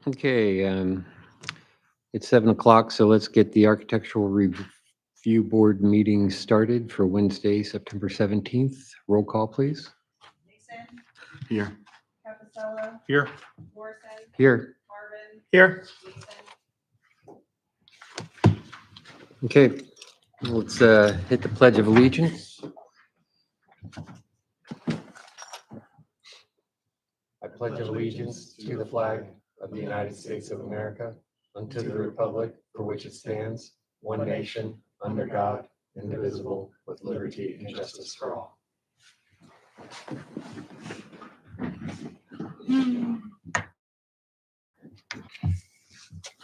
Okay, it's 7 o'clock, so let's get the Architectural Review Board meeting started for Wednesday, September 17th. Roll call, please. Mason, Here. Capicello, Here. Morrison, Here. Marvin, Here. Mason. Okay, let's hit the Pledge of Allegiance. I pledge allegiance to the flag of the United States of America, and to the republic for which it stands, one nation, under God, indivisible, with liberty and justice for all.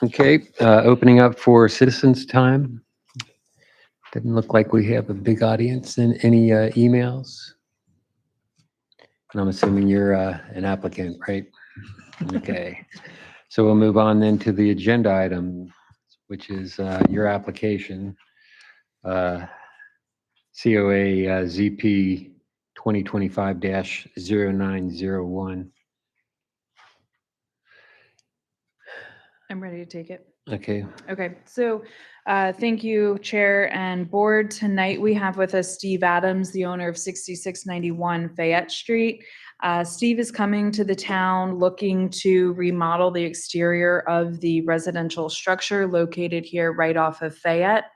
Okay, opening up for citizens' time. Doesn't look like we have a big audience. In any emails? And I'm assuming you're an applicant, right? Okay. So we'll move on then to the agenda item, which is your application, COA ZP 2025-0901. I'm ready to take it. Okay. Okay, so thank you, Chair and Board. Tonight we have with us Steve Adams, the owner of 6691 Fayette Street. Steve is coming to the town looking to remodel the exterior of the residential structure located here right off of Fayette.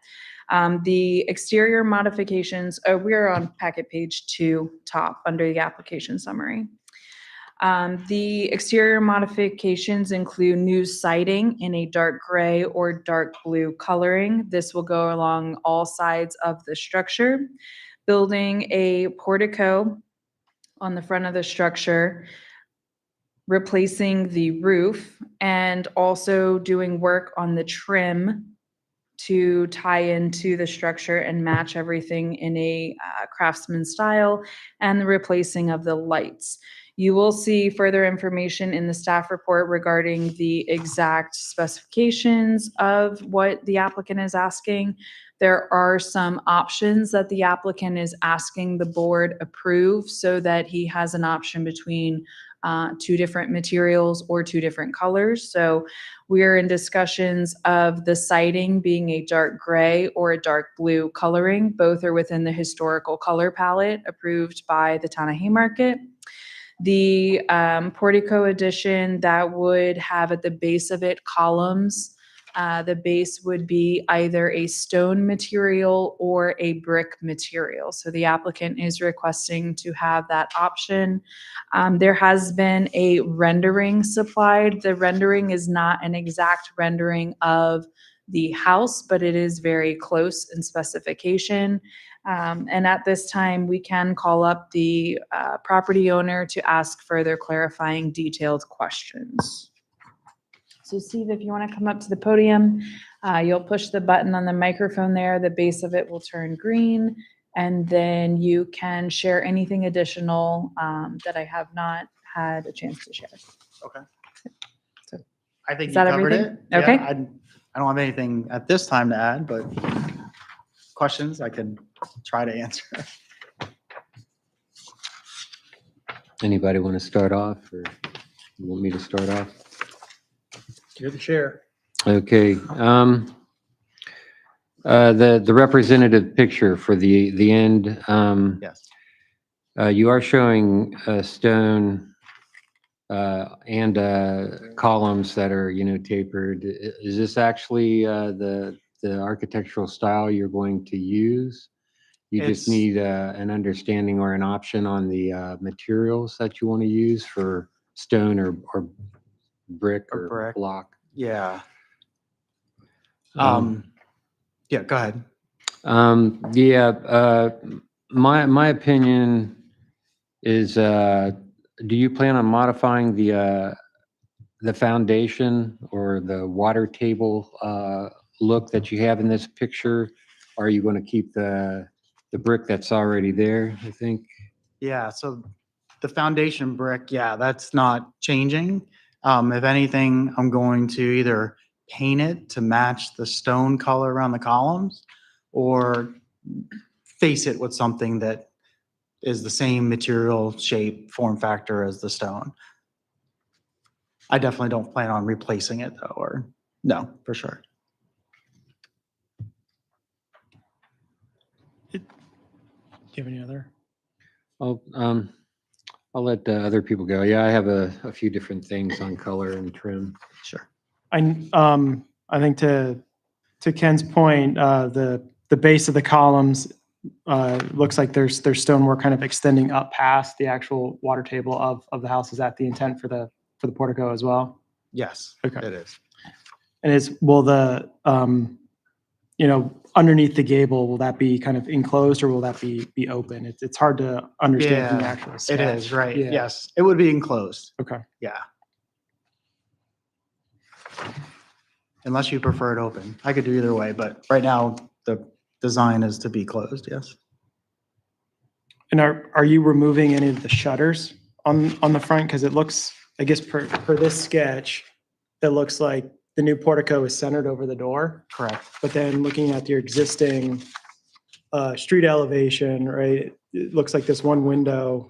The exterior modifications, we're on packet page 2, top, under the application summary. The exterior modifications include new siding in a dark gray or dark blue coloring. This will go along all sides of the structure. Building a portico on the front of the structure, replacing the roof, and also doing work on the trim to tie into the structure and match everything in a craftsman style, and the replacing of the lights. You will see further information in the staff report regarding the exact specifications of what the applicant is asking. There are some options that the applicant is asking the board approve so that he has an option between 2 different materials or 2 different colors. So we're in discussions of the siding being a dark gray or a dark blue coloring. Both are within the historical color palette approved by the town of Haymarket. The portico addition that would have at the base of it columns. The base would be either a stone material or a brick material. So the applicant is requesting to have that option. There has been a rendering supplied. The rendering is not an exact rendering of the house, but it is very close in specification. And at this time, we can call up the property owner to ask further clarifying detailed questions. So Steve, if you want to come up to the podium, you'll push the button on the microphone there. The base of it will turn green, and then you can share anything additional that I have not had a chance to share. Okay. So, I think is you that covered everything? it. Okay. Yeah, I don't have anything at this time to add, but questions I can try to answer. Anybody want to start off, or you want me to start off? You're the chair. Okay. The representative picture for the end. Yes. You are showing stone and columns that are, tapered. Is this actually the architectural style you're going to use? You just It's- need an understanding or an option on the materials that you want to use for stone or brick Or or brick. block. Yeah. Um, Yeah, go ahead. My opinion is, do you plan on modifying the foundation or the water table look that you have in this picture? Or are you going to keep the brick that's already there, I think? Yeah, so the foundation brick, yeah, that's not changing. If anything, I'm going to either paint it to match the stone color around the columns or face it with something that is the same material, shape, form factor as the stone. I definitely don't plan on replacing it though, or, no, for sure. Do you have any other? I'll let other people go. Yeah, I have a few different things on color and trim. Sure. I think to Ken's point, the base of the columns looks like there's stonework kind of extending up past the actual water table of the house. Is that the intent for the portico as well? Yes, Okay. it is. And will the underneath the gable, will that be kind of enclosed or will that be open? It's hard to understand from the Yeah, actual it sketch. is, right. Yeah. Yes, it would be enclosed. Okay. Yeah. Unless you prefer it open. I could do either way, but right now the design is to be closed, yes. And are you removing any of the shutters on the front? Because it looks, I guess per this sketch, it looks like the new portico is centered over the door. Correct. But then looking at your existing street elevation, right, it looks like this one window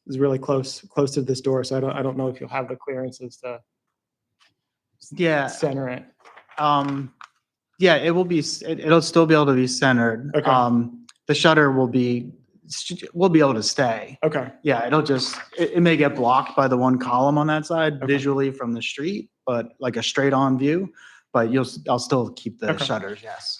is really close to this door. So I don't know if you'll have the clearances to Yeah, center it. yeah, it will be, it'll still be able to be centered. Okay. The shutter will be able to stay. Okay. Yeah, it may get blocked by the one column on that side Okay. visually from the street, but like a straight on view, but I'll still keep the Okay. shutters, yes.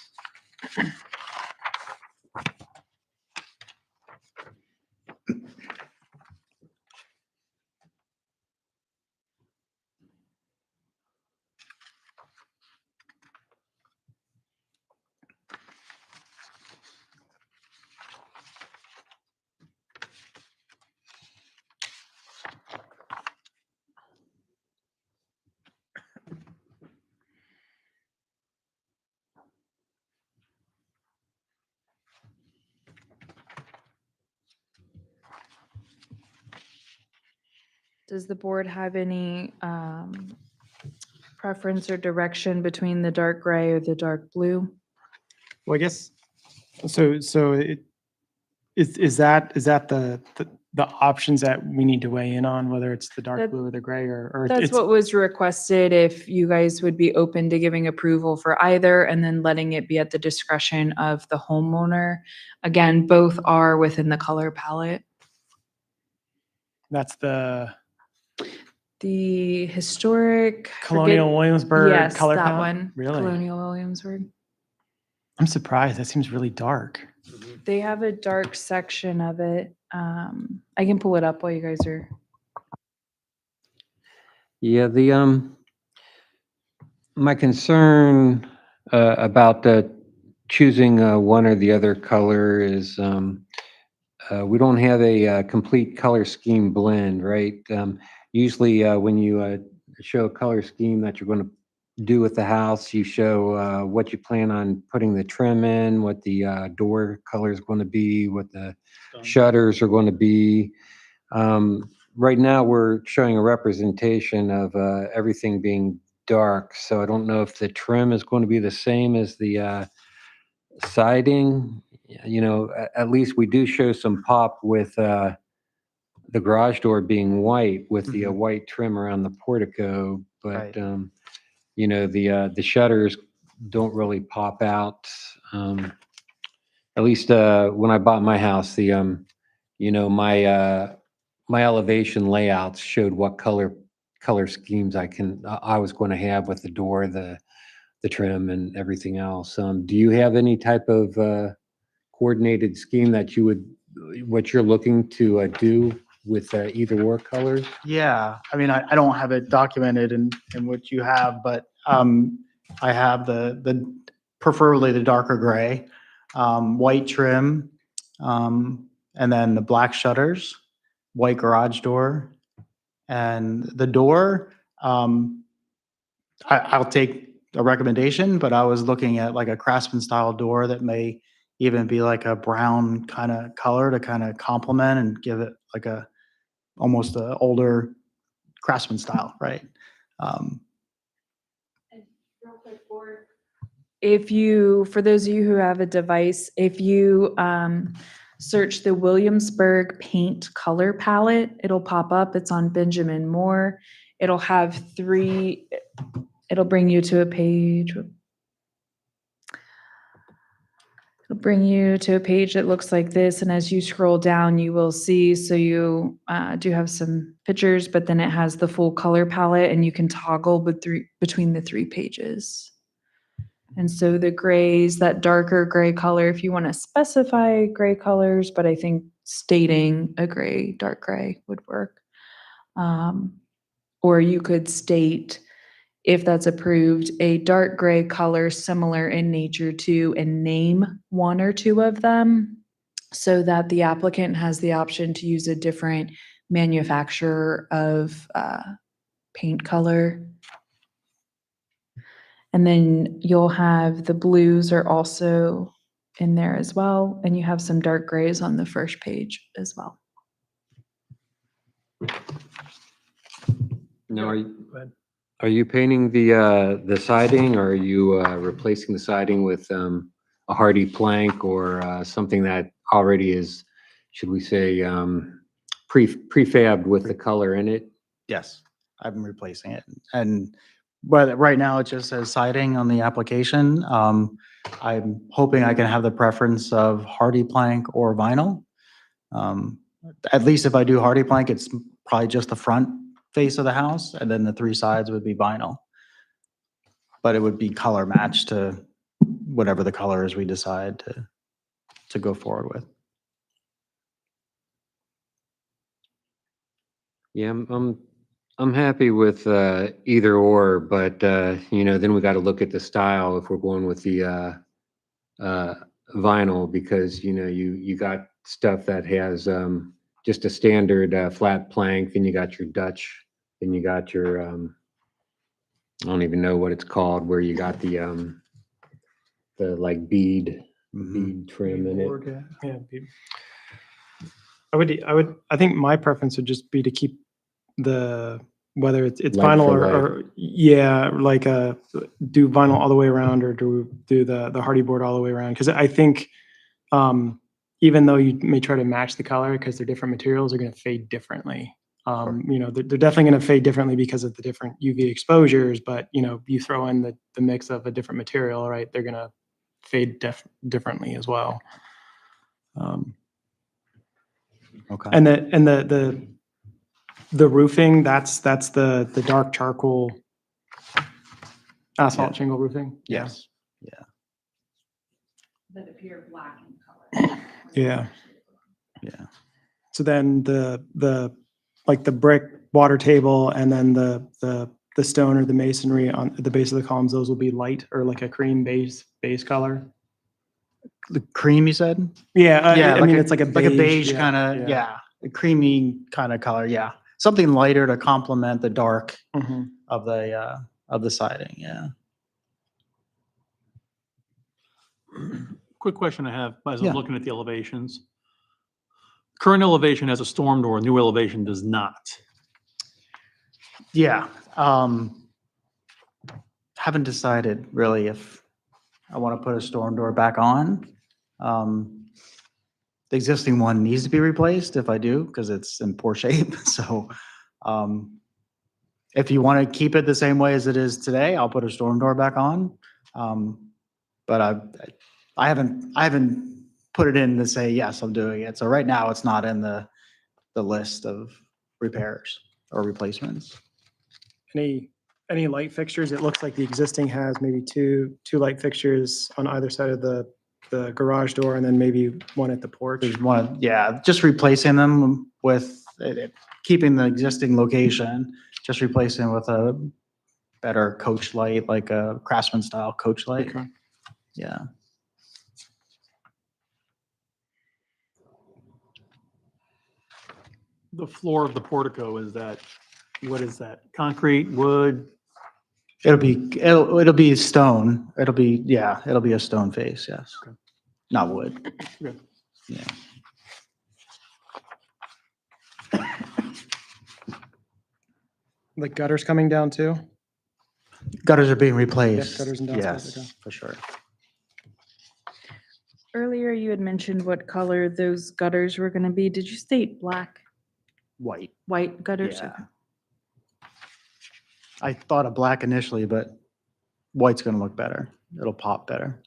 Does the board have any preference or direction between the dark gray or the dark blue? Well, I guess, so is that the options that we need to weigh in on, whether it's the dark That- blue or the gray or That's it's, what was requested, if you guys would be open to giving approval for either and then letting it be at the discretion of the homeowner. Again, both are within the color palette. that's the The historic. Colonial Williamsburg Yes, color that palette? one. Really? Colonial Williamsburg. I'm surprised. That seems really dark. They have a dark section of it. I can pull it up while you guys are. Yeah, my concern about choosing one or the other color is we don't have a complete color scheme blend, right? Usually, when you show a color scheme that you're going to do with the house, you show what you plan on putting the trim in, what the door color is going to be, what the shutters are going to be. Right now, we're showing a representation of everything being dark, so I don't know if the trim is going to be the same as the siding. At least we do show some pop with the garage door being white with the Mhm. white trim around the portico, but Right. the shutters don't really pop out. At least when I bought my house, my elevation layouts showed what color schemes I was going to have with the door, the trim, and everything else. Do you have any type of coordinated scheme that what you're looking to do with either or colors? Yeah, I mean, I don't have it documented in what you have, but I have the preferably the darker gray, white trim, and then the black shutters, white garage door, and the door. I'll take a recommendation, but I was looking at like a Craftsman style door that may even be like a brown kind of color to kind of complement and give it like almost a older Craftsman style, right? For those of you who have a device, if you search the Williamsburg paint color palette, it'll pop up. It's on Benjamin Moore. It'll have it'll bring you to a page. It'll bring you to a page that looks like this, and as you scroll down, you will see, so you do have some pictures, but then it has the full color palette, and you can toggle between the 3 pages. And so the grays, that darker gray color, if you want to specify gray colors, but I think stating a gray, dark gray would work. Or you could state, if that's approved, a dark gray color similar in nature to, and name 1 or 2 of them, so that the applicant has the option to use a different manufacturer of paint color. And then you'll have the blues are also in there as well, and you have some dark grays on the first page as well. Now, are you painting the siding, or are you replacing the siding with a hardy plank or something that already is, should we say, prefabbed with the color in it? Yes, I'm replacing it. But right now it just says siding on the application. I'm hoping I can have the preference of hardy plank or vinyl. At least if I do hardy plank, it's probably just the front face of the house, and then the 3 sides would be vinyl. But it would be color matched to whatever the colors we decide to go forward with. Yeah, I'm happy with either or, but then we got to look at the style if we're going with the vinyl, because you got stuff that has just a standard flat plank, then you got your Dutch, then you got your I don't even know what it's called, where you got the like bead trim in it. Yeah. I think my preference would just be to keep whether it's Light vinyl for or yeah, like do vinyl all the way around, or do the hardy board all the way around. Because I think even though you may try to match the color, because they're different materials, are going to fade differently. They're definitely going to fade differently because of the different UV exposures, but you throw in the mix of a different material, right? They're going to fade differently as well. Okay. And the roofing, that's the dark charcoal asphalt Yeah. shingle roofing. Yes. That appear black in color. Yeah. Yeah. So then the like the brick water table, and then the stone or the masonry on the base of the columns, those will be light, or like a cream base color. The cream, you said? Yeah, I mean, a- it's like a beige yeah, kind of, yeah, a creamy kind of color. Yeah. Something lighter to complement the dark Mhm. of the siding. Yeah. Quick question I have, as Yeah. I'm looking at the elevations. Current elevation has a storm door, new elevation does not. Yeah. Haven't decided really if I want to put a storm door back on. The existing one needs to be replaced if I do, because it's in poor shape. So, if you want to keep it the same way as it is today, I'll put a storm door back on. But I haven't put it in to say, yes, I'm doing it. So right now it's not in the list of repairs or replacements. Any light fixtures? It looks like the existing has maybe two light fixtures on either side of the garage door, and then maybe one at the porch. There's one, yeah, just replacing them with, keeping the existing location, just replacing with a better coach light, like a Craftsman style coach light. Okay. Yeah. The floor of the portico, what is that? Concrete, wood? It'll be stone. It'll be a stone face, yes. Okay. Not wood. Okay. Yeah. The gutters coming down too? Gutters are being replaced. Yes, gutters and downspouts, okay. Yes, for sure. Earlier, you had mentioned what color those gutters were going to be. Did you state black, White. white gutters? Yeah. Okay. I thought of black initially, but white's gonna look better. It'll pop better.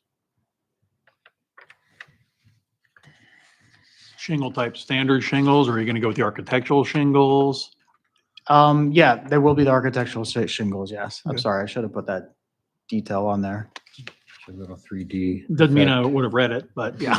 Shingle type, standard shingles, or are you gonna go with the architectural shingles? Yeah, there will be the architectural shingles, yes. I'm Okay. sorry, I should have put that detail on there. A little 3D. Doesn't mean I effect. would have read it, but yeah.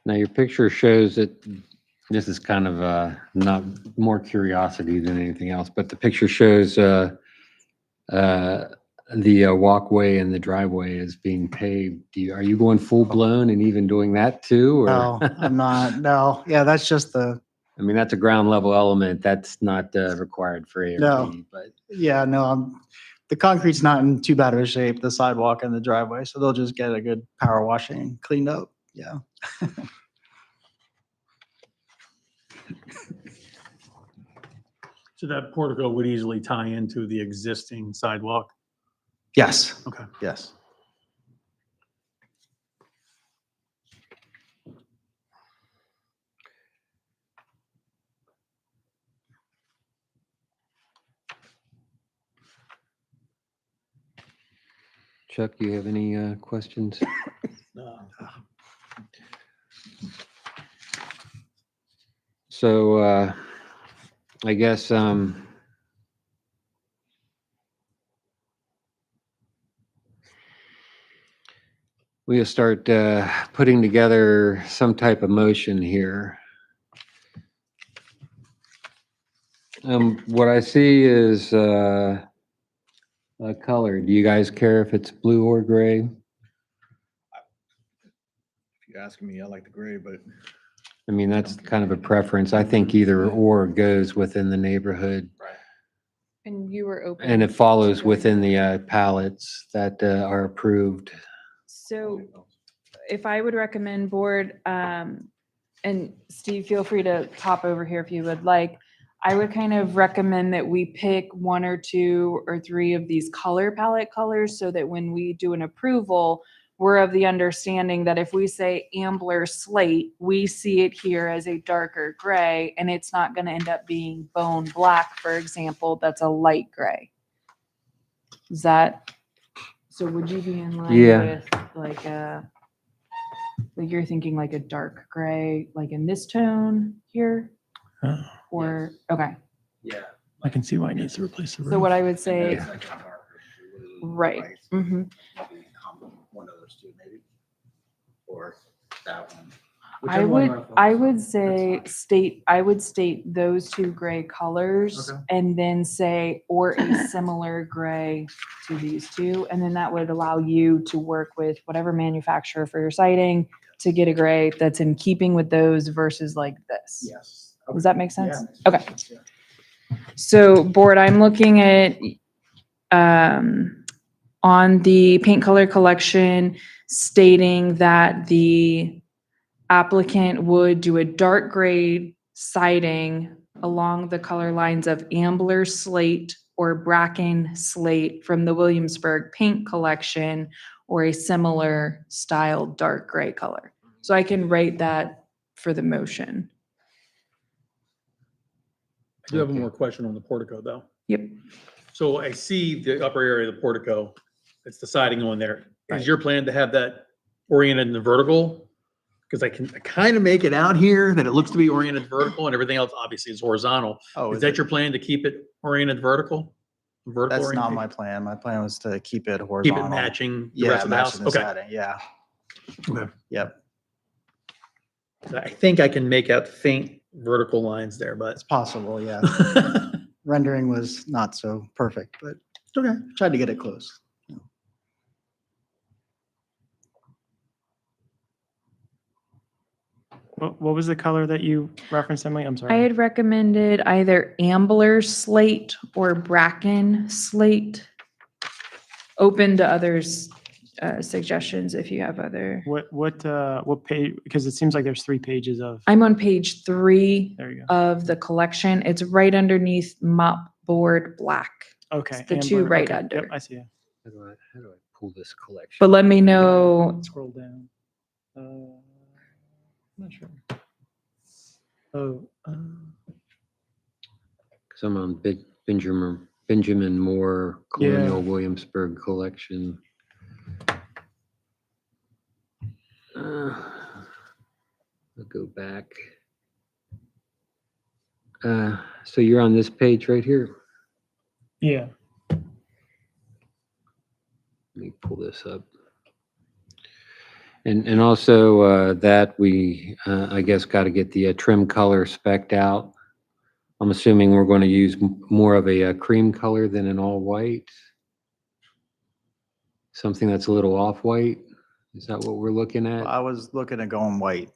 Now, your picture shows that, this is kind of not more curiosity than anything else, but the picture shows the walkway and the driveway is being paved. Are you going full blown and even doing that too? Or No, I'm not, no. Yeah, that's just the, I mean, that's a ground level element. That's not required for No. ARP, but yeah, no, the concrete's not in too bad of a shape, the sidewalk and the driveway, so they'll just get a good power washing and cleaned up. Yeah. So that portico would easily tie into the existing sidewalk? Yes, Okay. yes. Chuck, do you have any questions? So I guess we'll start putting together some type of motion here. What I see is a color. Do you guys care if it's blue or gray? If you're asking me, I like the gray, but I mean, that's kind of a preference. I think either or goes within the neighborhood. And you were open. And it follows to within going- the palettes that are approved. So if I would recommend board, and Steve, feel free to hop over here if you would like. I would kind of recommend that we pick one or two or three of these color palette colors so that when we do an approval, we're of the understanding that if we say ambler slate, we see it here as a darker gray, and it's not going to end up being bone black, for example, that's a light gray. Is that, so would you be in line Yeah. with like you're thinking like a dark gray, like in this tone here? Or, okay, I can see why it needs to replace the roof. so what I would say, it's like a darker blue, right, white, mhm. maybe one of those two, maybe, or that one. I Whichever one would, focus I on, would that's say fine. I would state those two gray colors Okay. and then say, or a similar gray to these two. And then that would allow you to work with whatever manufacturer for your siding to get a gray that's in keeping with those versus like this. Yes. Does that make sense? Yeah. Okay. So board, I'm looking at, on the paint color collection stating that the applicant would do a dark gray siding along the color lines of ambler slate or bracken slate from the Williamsburg paint collection or a similar styled dark gray color. So I can write that for the motion. I do have one Okay. more question on the portico though. Yep. So I see the upper area of the portico, it's the siding on there. Right. Is your plan to have that oriented in the vertical? Because I can kind of make it out here that it looks to be oriented vertical and everything else obviously is horizontal. Oh, Is that your plan to keep it oriented vertical? Vertical That's not orientation? my plan. My plan was to keep it Keep horizontal. it matching the Yeah, rest of the house? matching the Okay. siding, yeah. Okay. Yep, I think I can make out faint vertical lines there, but. it's possible, yeah. Rendering was not so perfect, but Okay. tried to get it close. What was the color that you referenced, Emily? I'm I sorry. had recommended either ambler slate or bracken slate. Open to others suggestions if you have other. What page, because it seems like there's 3 pages of, I'm on page 3 there you go. of the collection. It's right underneath mopboard black. Okay. It's the 2 right okay, under. Yep, I see it. How do I pull this collection? But let me know. Scroll down. I'm not sure. Oh, Because I'm on Benjamin Moore Colonial Williamsburg Collection. I'll go back. So you're on this page right here. yeah. Let me pull this up. And also that we, I guess, got to get the trim color spec'd out. I'm assuming we're going to use more of a cream color than an all white. Something that's a little off white. Is that what we're looking at? I was looking at going white.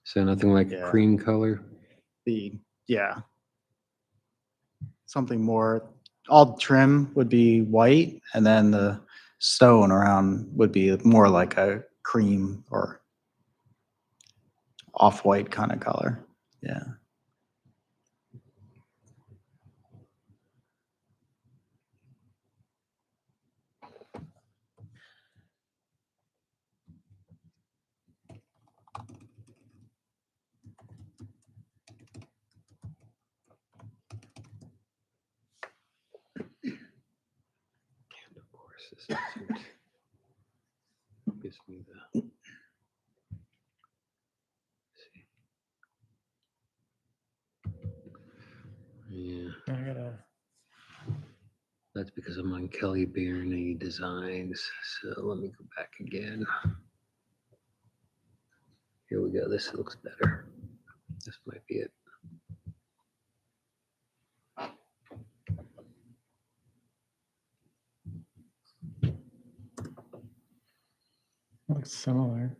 So nothing like a Yeah. cream color? Yeah. Something more, all trim would be white, and then the stone around would be more like a cream or off-white kind of color. Yeah. And of course, this isn't. Gives me the. See. Yeah, I gotta. that's because I'm on Kelly Barney Designs. So let me go back again. Here we go. This looks better. This might be it. Looks similar.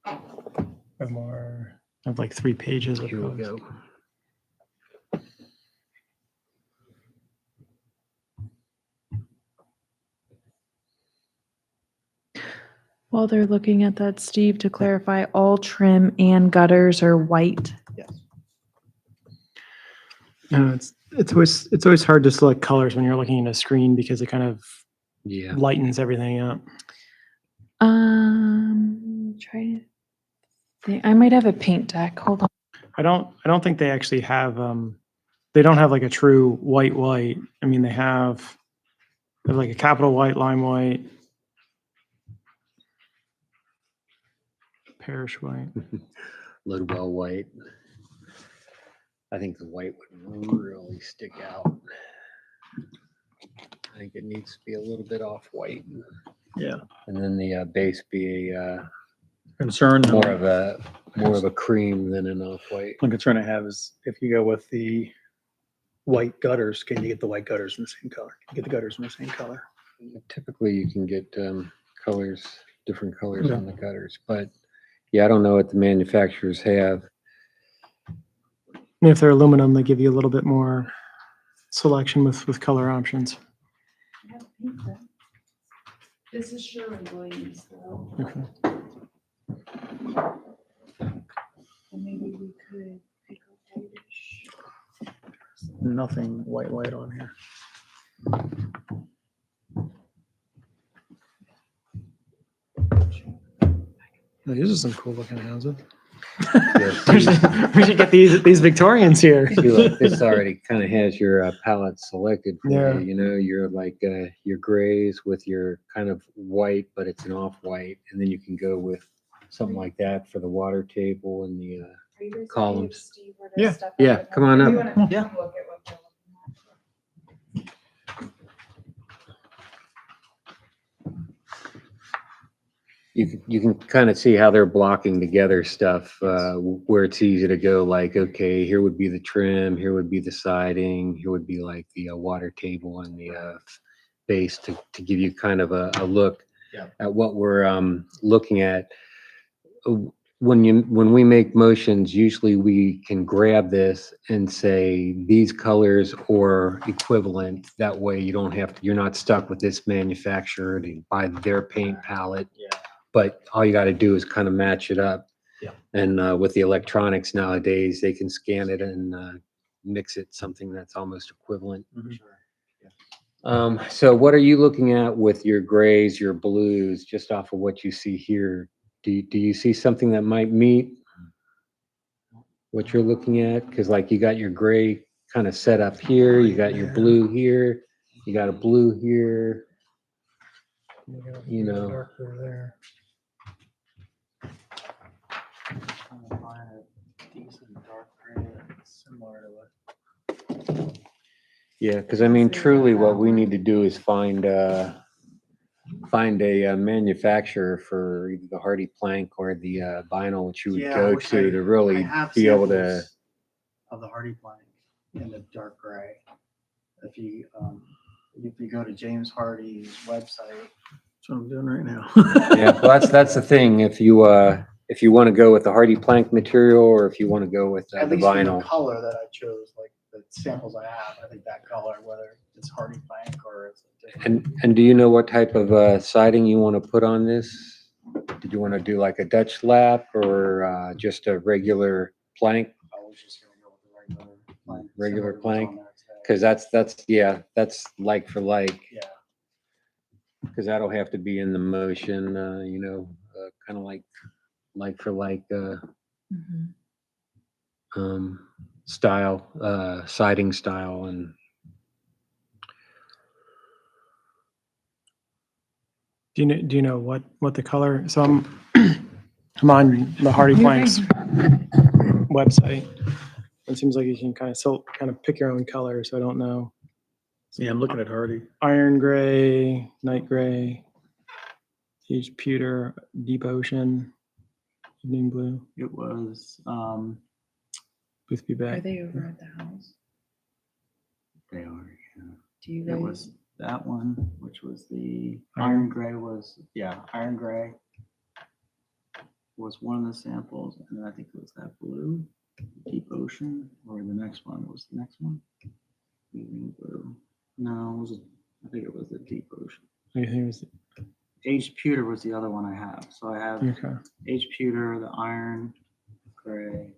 Or more. I have like 3 pages of Here we those. go. While they're looking at that, Steve, to clarify, all trim and gutters are white. Yes. It's always hard to select colors when you're looking at a screen because it kind of Yeah. lightens everything up. Try to think. I might have a paint deck. Hold on. I don't think they actually have they don't have like a true white. I mean they have like a capital white, lime white, parish white. Ludwell white. I think the white would really stick out. I think it needs to be a little bit off white. Yeah. And then the base be a Concern, more of a cream than an off white. one concern I have is if you go with the white gutters, can you get the white gutters in the same color? Can you get the gutters in the same color? Typically, you can get colors, different colors Okay. on the gutters, but yeah, I don't know what the manufacturers have. And if they're aluminum, they give you a little bit more selection with color options. This is Sherwin-Williams, though. Okay. Maybe we could pick a whitish. Nothing white on here. These are some cool looking houses. Yeah, we see, should get these Victorians here. see, look, this already kind of has your palette selected for Yeah. you. You know, your like your grays with your kind of white, but it's an off white, and then you can go with something like that for the water table and the. Are you guys okay if Columns. Steve were to Yeah. step up Yeah, and come help? on We up. wanna come Yeah. look at what they're looking at. You can kind of see how they're blocking together stuff where it's easy to go like, okay, here would be the trim, here would be the siding, here would be like the water table and the base to give you kind of a look Yeah. at what we're looking at. when we make motions, usually we can grab this and say these colors or equivalent. That way you don't have to, you're not stuck with this manufacturer to buy their paint palette. Yeah. But all you got to do is kind of match it up. Yeah. And with the electronics nowadays, they can scan it and mix it something that's almost equivalent. Sure. So what are you looking at with your grays, your blues, just off of what you see here? Do you see something that might meet what you're looking at? Because like you got your gray kind of set up here, you got your blue here, you got a blue here. You know. Darker there. Trying to find a decent dark gray that's similar to what. Yeah, because I mean, truly, what we need to do is find a manufacturer for either the hardy plank or the vinyl, which you would Yeah, I go wish to I really have be able to. samples of the hardy plank in the dark gray. If you go to James Hardy's website, That's what I'm doing right now. Yeah, well, that's the thing. If you want to go with the hardy plank material, or if you want to go with at the least from the vinyl. color that I chose, like the samples I have, I think that color, whether it's hardy plank or it's a different. And do you know what type of siding you want to put on this? Did you want to do like a Dutch lap or just a regular plank? I was just gonna go with the regular plank. Regular similar to what's on plank? there today. Because that's like for like. Yeah, Because that'll have to be in the motion, kind of like for like Mhm. style, siding style, and Do you know what the color? So I'm on the Hardy You're Planks fine. website. It seems like you can kind of pick your own color. So I don't know. Yeah, I'm looking at Hardy. Iron gray, night gray, sage pewter, deep ocean, evening blue, it was, Boothby Are Bay. they over at the house? they are, yeah. Do you It guys? was that one, which was the Iron- iron gray iron gray was one of the samples, and then I think it was that blue, deep ocean, or the next one was the next one. Evening blue. No, I think it was the deep ocean. I think it was Aged pewter was the other one I have. So I have okay. aged pewter, the iron gray,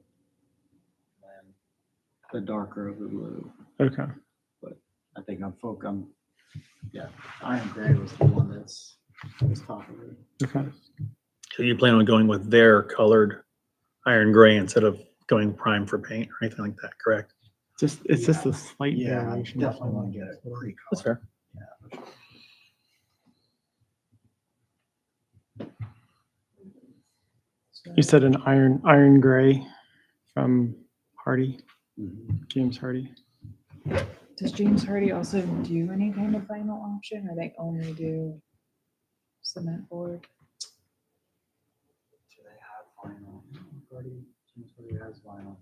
and the darker of the blue. Okay. I think iron gray was the one that's top of it. Okay. So you plan on going with their colored iron gray instead of going prime for paint or anything like that, correct? It's just a slight Yeah, I variation. definitely want to get it pre-colored. That's fair. You said an iron gray from Hardy, Mhm. James Hardy. Does James Hardy also do any kind of vinyl option, or they only do cement board? Do they have vinyl? James Hardy has vinyl.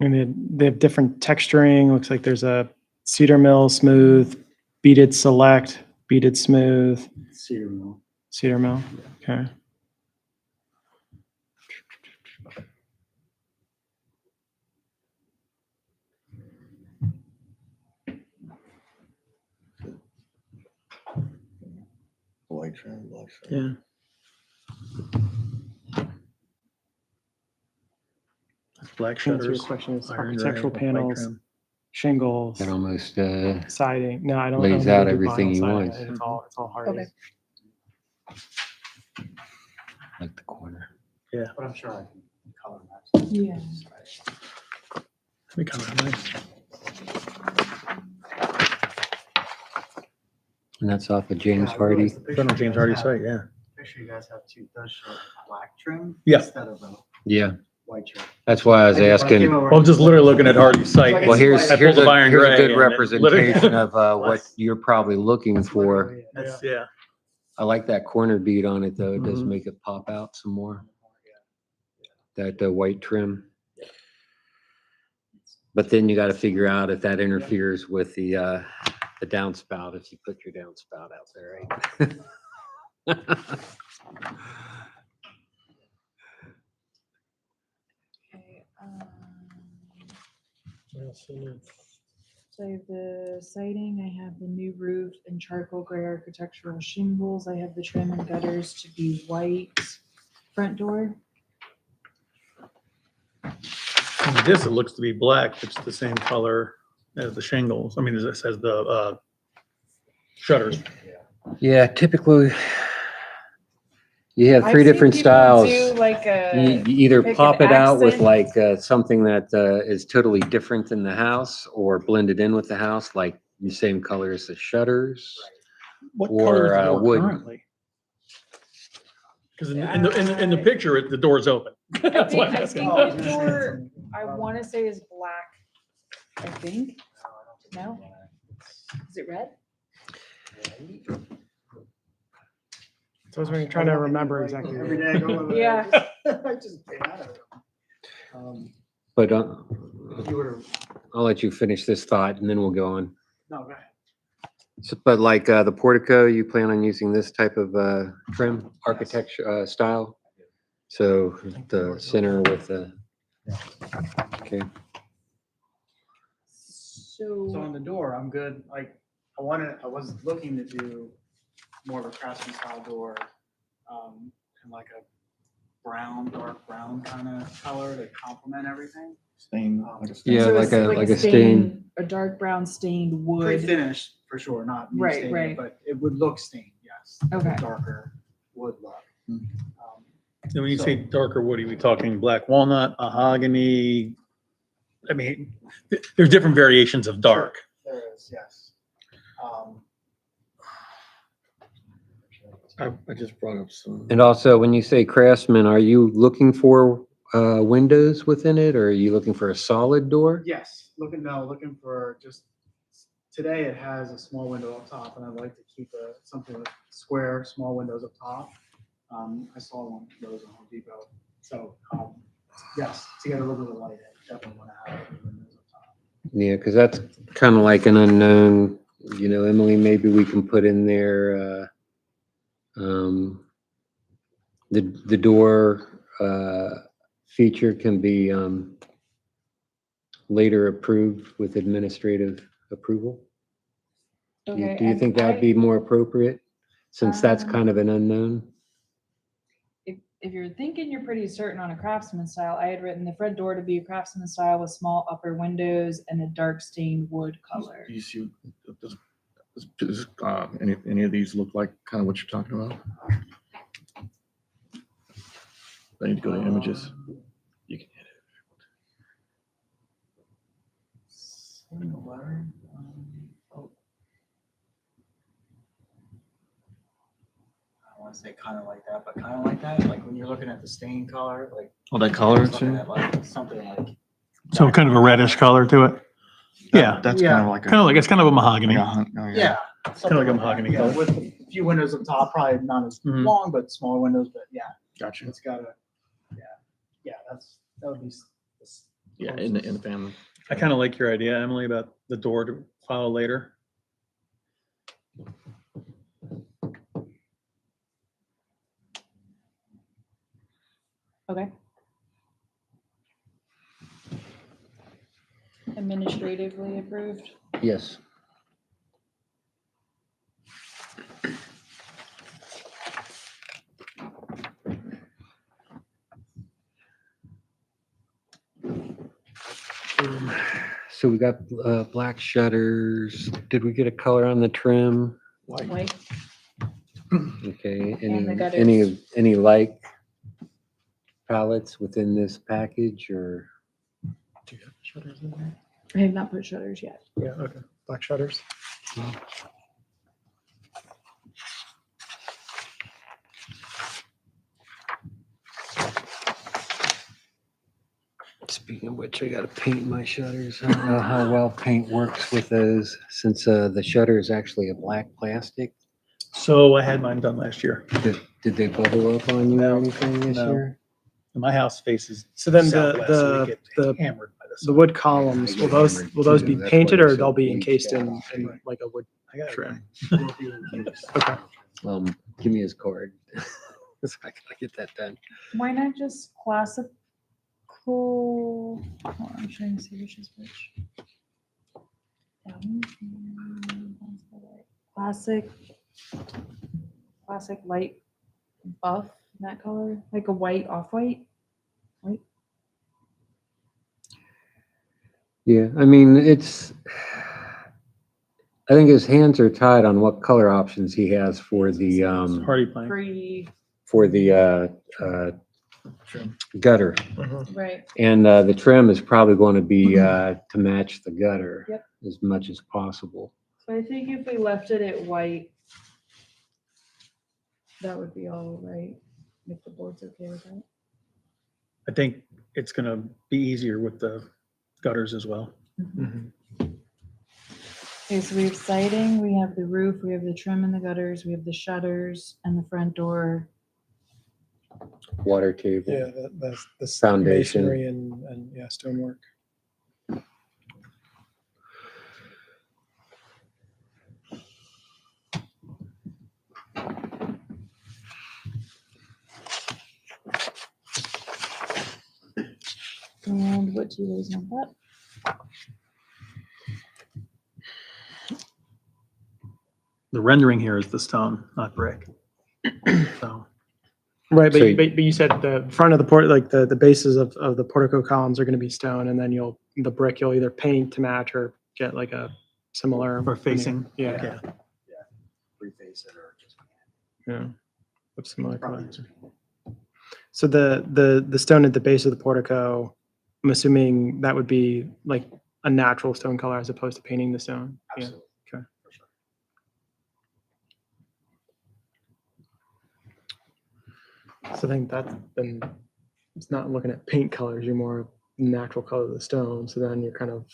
And they have different texturing. Looks like there's a cedar mill smooth, beaded select, beaded smooth, Cedar mill. cedar mill. Okay. White trim, black trim. Yeah. Black To answer your shutters. question, is iron gray, architectural white panels, trim. shingles, that almost siding. No, I don't. lays I don't out do everything vinyl you siding. want. It's all Hardy. Okay. like the corner. But I'm sure I can color match. Yeah. That'd be kind of nice. And that's off of James Yeah, I Hardy. realized the It's on picture you James guys Hardy's have- site, yeah. Picture you guys have too does show black trim. Yeah. Instead of a Yeah, white trim. that's why I was When I asking. came over- Well, I'm just literally looking at Hardy's site. Well, here's I pulled up iron here's a gray good and it literally- representation of what you're probably looking for. That's- Yeah. I like that corner bead on it, though. It does Mhm. make it pop out some more. That white trim. But then you got to figure out if that interferes with the downspout, if you put your downspout out there, right? So I have the siding, I have the new roof and charcoal gray architectural shingles, I have the trim and gutters to be white. Front door, On this, it looks to be black. It's the same color as the shingles. I mean, as it says the shutters. Yeah, typically you have I've three seen different people styles. do like You a, you either pick pop an it out with accent. like something that is totally different than the house or blend it in with the house, like the same color as the shutters. What color is Or, the door wood. currently? Because in the picture, the door's open. I That's why think, I'm I asking. think the door, I want to say is black, I think. No? Is it red? So I was really trying to remember exactly. Every day I go over there. Yeah. I just stay out of it. But You were, I'll let you finish this thought and then we'll go on. no, go ahead. So, but like the portico, you plan on using this type of trim architecture style? So the center with the, okay, So So, on the door, I'm good. Like, I was looking to do more of a craftsman style door, and like a brown, dark brown kind of color to complement everything. Stain, like a stain. Yeah, so like it's a stain. A dark brown stained wood. Pre-finished for sure, not new Right, stained, right. but it would look stained, yes. Like a Okay. darker wood look. Hmm. And when you say darker wood, are we talking black walnut, mahogany? I mean, there's different variations of dark. There is, yes. I just brought up some. And also, when you say craftsman, are you looking for windows within it, or are you looking for a solid door? Yes, looking for just, today it has a small window up top, and I'd like to keep something with square, small windows up top. I saw one of those on Home Depot. So, yes, to get a little bit of light, I definitely want to have windows up top. Yeah, because that's kind of like an unknown, Emily, maybe we can put in there the door feature can be later approved with administrative approval. Do you- Okay, do you and think that would be more appropriate, since that's Um, kind of an unknown? If you're thinking you're pretty certain on a craftsman style, I had written the front door to be a craftsman style with small upper windows and a dark stained wood color. Do you see, any of these look like kind of what you're talking about? I need to go to images. You can hit Similar. Oh. I want to say kind of like that, but kind of like that, like when you're looking at the stain color, like. Oh, that color, I was looking too? at like something like. So kind of a reddish color to it. Yeah, That's Yeah. kind of like. kind of like, it's kind of a mahogany. Yeah. Kinda like a mahogany Yeah, color. with a few windows up top, probably not as Mhm. long, but smaller windows, but yeah, Gotcha. it's got a, yeah, that would be. Yeah, in the family. I kind of like your idea, Emily, about the door to follow later. Okay. Administratively approved. Yes. So we got black shutters. Did we get a color on the trim? White. Okay, And the any like palettes within this package, or? Do you have shutters in there? I have not put shutters yet. Yeah, okay. Black shutters. Speaking of which, I gotta paint my shutters. I don't know how well paint works with those, since the shutter is actually a black plastic. So I had mine done last year. Did they bubble up on you or anything this No. year? And my house faces So then southwest, so we get the hammered by the the sun. wood columns, will those be That's why painted they're or so they'll be bleached encased out. in like a wood I got it. trim? Okay. Give me his card. So I gotta get that done. Why not just pull, hold on, I'm trying to see which is which. That one, and that's the white. Classic light buff, that color, like a white, off-white. White. Yeah, I mean, I think his hands are tied on what color options he has for the, Hardy plank. Free, gutter. right. And the trim is probably going to be to match the gutter Yep. as much as possible. So I think if we left it at white, that would be all right, if the board's okay with that. I think it's gonna be easier with the gutters as well. Okay, so we have siding, we have the roof, we have the trim in the gutters, we have the shutters and the front door. Water table. Yeah, that's the Foundation. masonry and yeah, stonework. And what do you guys want that? The rendering here is the stone, not brick. So, Right, So but, you- but you said the front of the port, like the bases of the portico columns are gonna be stone, and then the brick you'll either paint to match or get like a similar. or facing. Yeah, Yeah. Reface it or just. yeah. Of similar Probably colors. just. So the stone at the base of the portico, I'm assuming that would be like a natural stone color as opposed to painting the stone? Yeah. Absolutely. Okay. For sure. So I think that's then, it's not looking at paint colors, you're more natural color of the stone, so then you're kind of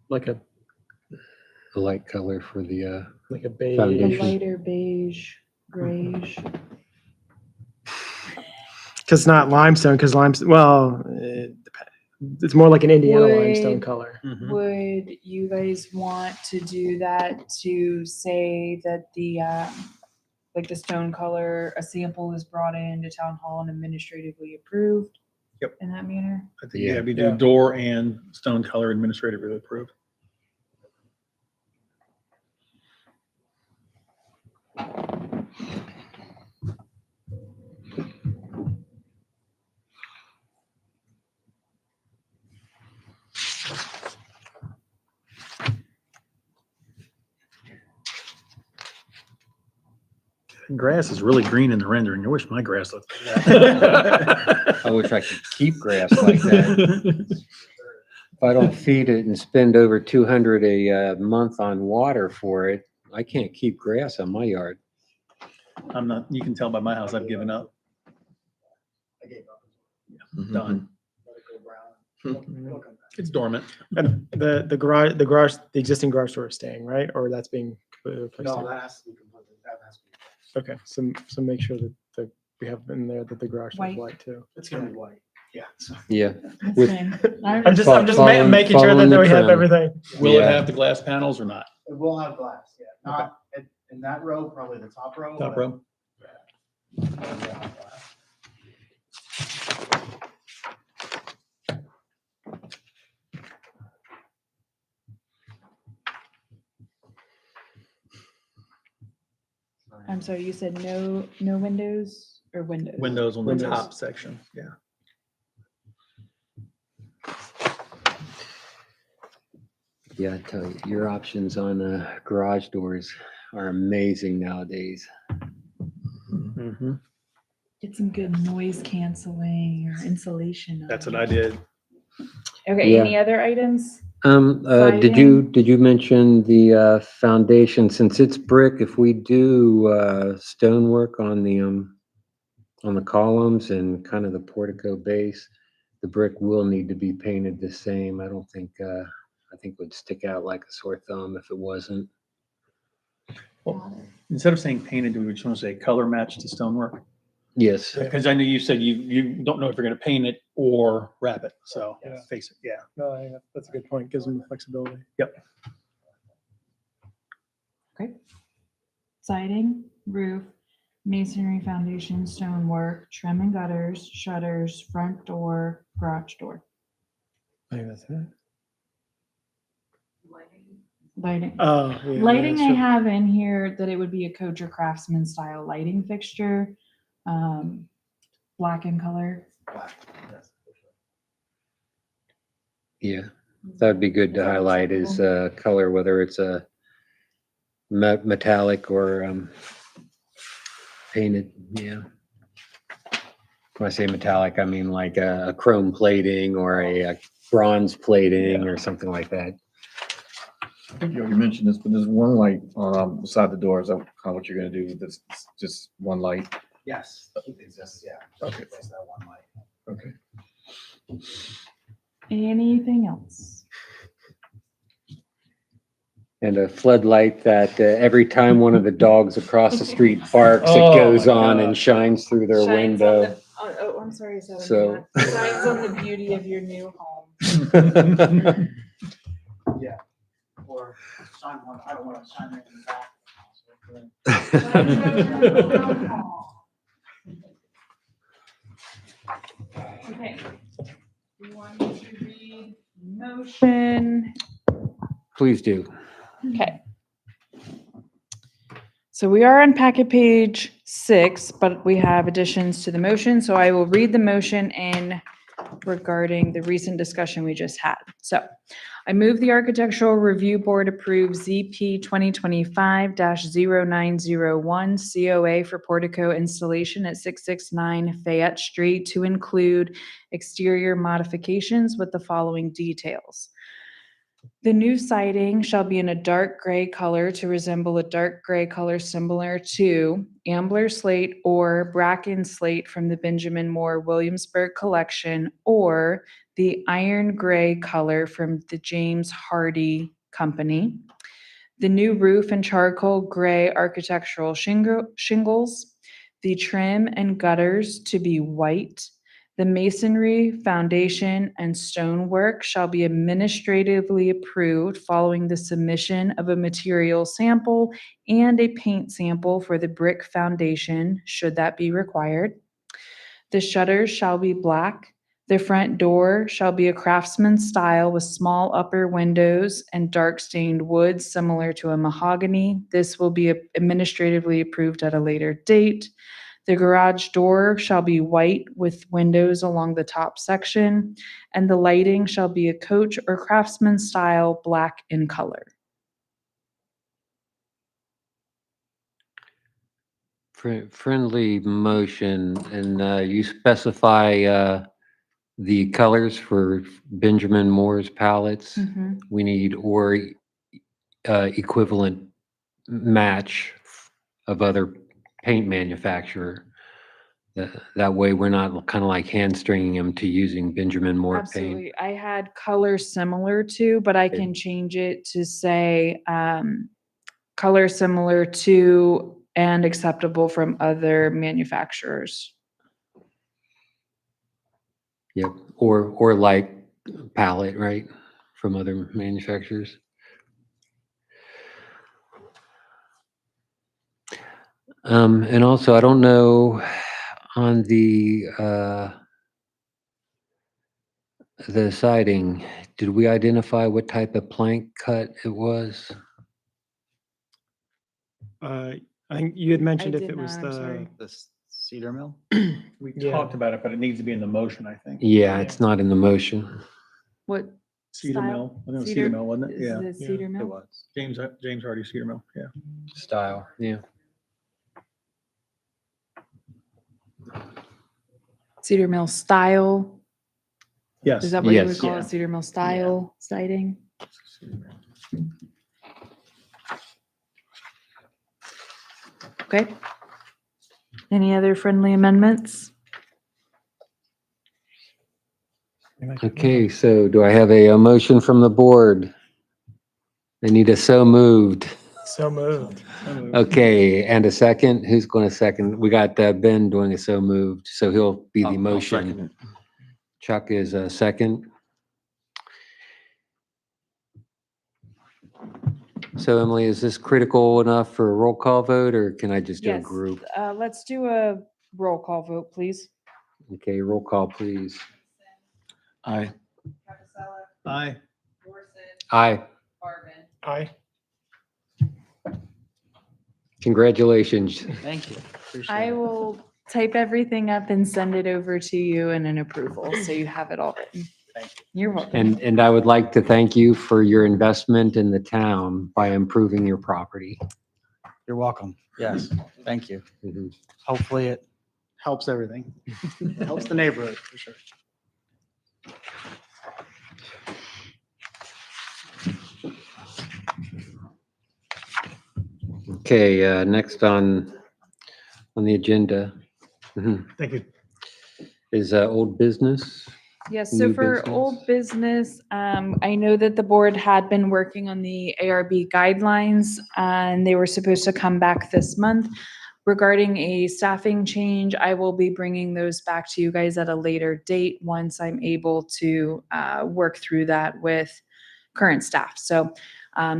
like a The light color for the, like a beige. A Foundation. lighter beige, grayish. Because not limestone, because limestone, well, it's more like an Indiana limestone Would- color. Mhm. Would you guys want to do that to say that the, like the stone color, a sample is brought in to town hall and administratively approved? Yep. In that manner? I think, Yeah. yeah, we do Yeah. door and stone color administratively approved. Grass is really green in the rendering. I wish my grass looked like that. I wish I could keep grass like that. If I don't feed it and spend over 200 a month on water for it, I can't keep grass on my yard. I'm not, you can tell by my house, I've given up. I gave up. Done. Let it go brown. It'll come back. It's dormant. And the existing garage door is staying, right? Or that's being completely replaced? No, that has to be completely, that has to be. Okay, so make sure that we have in there that the garage door is White. white too. It's gonna be white. Yeah. So. Yeah, That's With- fine. I'm just Following- making sure that following the we have trend. everything. Will it Yeah. have the glass panels or not? It will have glass, yeah. Not in that row, probably the top row. Top but- row? Yeah. It will have glass. I'm sorry, you said no windows or windows? Windows on the Windows. top section, yeah. yeah, I tell you, your options on garage doors are amazing nowadays. Mhm. Get some good noise canceling or insulation. That's on what I it. did. Okay, Yeah. any other items? Did you mention the foundation, since it's brick, if we do stonework on the columns and kind of the portico base, the brick will need to be painted the same. I don't think, I think it would stick out like a sore thumb if it wasn't. Got it. Instead of saying painted, do we just want to say color match to stonework? Yes. Because I know you said you don't know if you're going to paint it or wrap it, so Yeah. face it, yeah. No, I think that's a good point. Gives them the flexibility. Okay. Siding, roof, masonry foundation, stonework, trim and gutters, shutters, front door, garage door. I think that's it. Lighting. Oh, yeah. Lighting I sure. have in here that it would be a Coach or Craftsman style lighting fixture, black in color. Yeah, that'd be good to Is that highlight is color, whether it's a metallic or painted, yeah. When I say metallic, I mean like a chrome plating or a bronze plating or something like that. I think you already mentioned this, but there's one light beside the door. Is that kind of what you're gonna do? That's just one light? Yes. It's just, yeah. Okay. Replace that one light. Okay. Anything else? And a floodlight that every time one of the dogs across the street barks, Oh it goes my on and God. shines through their Shines on window. the- oh, I'm sorry, Seven. So- Shines on the beauty of your new home. Yeah. Or shine one, I don't want to shine it in the back. Okay. Do you want me to read motion? Please do. Okay. So we are on packet page 6, but we have additions to the motion. So I will read the motion in regarding the recent discussion we just had. So I move the Architectural Review Board approve ZP 2025-0901 COA for portico installation at 669 Fayette Street to include exterior modifications with the following details. The new siding shall be in a dark gray color to resemble a dark gray color similar to Ambler slate or Bracken slate from the Benjamin Moore Williamsburg collection, or the iron gray color from the James Hardy Company. The new roof and charcoal gray architectural shingles. The trim and gutters to be white. The masonry, foundation, and stonework shall be administratively approved following the submission of a material sample and a paint sample for the brick foundation, should that be required. The shutters shall be black. The front door shall be a craftsman style with small upper windows and dark stained wood similar to a mahogany. This will be administratively approved at a later date. The garage door shall be white with windows along the top section, and the lighting shall be a Coach or Craftsman style black in color. Friendly motion, and you specify the colors for Benjamin Moore's palettes. We need or equivalent match of other paint manufacturer. That way we're not kind of like hamstringing them to using Benjamin Moore paint. Absolutely. I had color similar to, but I Okay. can change it to say color similar to and acceptable from other manufacturers. Yep, or like palette, right, from other manufacturers. And also, I don't know on the siding, did we identify what type of plank cut it was? I think you had mentioned if did it was not, I'm sorry. The cedar mill? We Yeah. talked about it, but it needs to be in the motion, I think. Yeah, it's not in the motion. What Cedar style? Mill. I think it was Cedar Mill, wasn't it? Is Yeah. it Cedar It Mill? was. James Hardy Cedar Mill, yeah. Style, yeah. Cedar Mill style? Yes. Is that what you would Yes. call Yeah. it? Cedar Mill style siding? Okay. Any other friendly amendments? Okay, so do I have a motion from the board? I need a so moved. So moved. Okay, and a second? Who's going to second? We got Ben doing a so moved, so he'll be the I'll motion. second it. Chuck is a second. So Emily, is this critical enough for a roll call vote, or can I just do a Yes, group? let's do a roll call vote, please. Okay, roll call, please. Aye. Capella, Aye. Dorset, Aye. Marvin. Aye. Congratulations. Thank you. Appreciate I it. will type everything up and send it over to you in an approval, so you have it all written. Thank You're welcome. And I would like to thank you for your investment in the town by improving your property. You're welcome. Yes, thank you. Mhm. Hopefully it helps everything. Helps the neighborhood, for sure. Okay, next on the agenda mhm, Thank you. is Yes, old business. so New for old business, I know that the board had been working on the ARB guidelines, and they were supposed to come back this month. Regarding a staffing change, I will be bringing those back to you guys at a later date once I'm able to work through that with current staff. So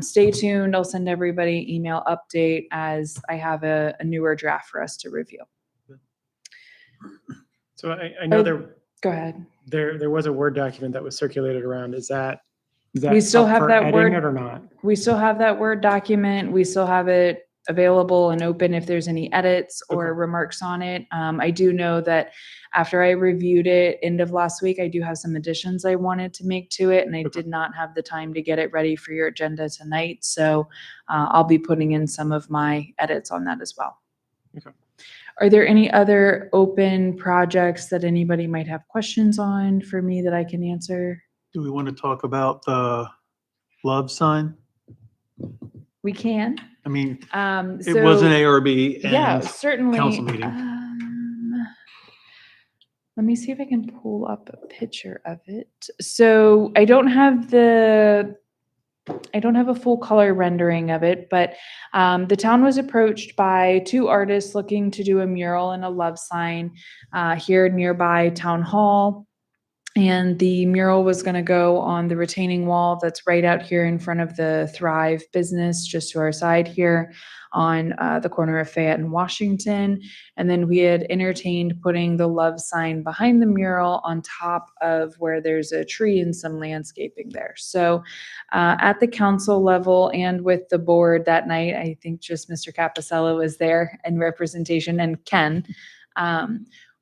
stay tuned. I'll send everybody email update as I have a newer draft for us to review. So I know Oh, Go ahead. there was a Word document that was circulated around. Is that We still up have for that editing Word- it or not? We still have that Word document. We still have it available and open if there's any edits or Okay. remarks on it. I do know that after I reviewed it end of last week, I do have some additions I wanted to make to it, and I did not have the time to get it ready for your agenda tonight. So I'll be putting in some of my edits on that as well. Okay. Are there any other open projects that anybody might have questions on for me that I can answer? Do we want to talk about the love sign? We can. I mean, it So- was an ARB Yeah, and certainly. council meeting. Let me see if I can pull up a picture of it. So I don't have a full color rendering of it, but the town was approached by two artists looking to do a mural and a love sign here nearby Town Hall. And the mural was going to go on the retaining wall that's right out here in front of the Thrive business, just to our side here on the corner of Fayette and Washington. And then we had entertained putting the love sign behind the mural on top of where there's a tree and some landscaping there. So at the council level and with the board that night, I think just Mr. Capicella was there in representation, and Ken.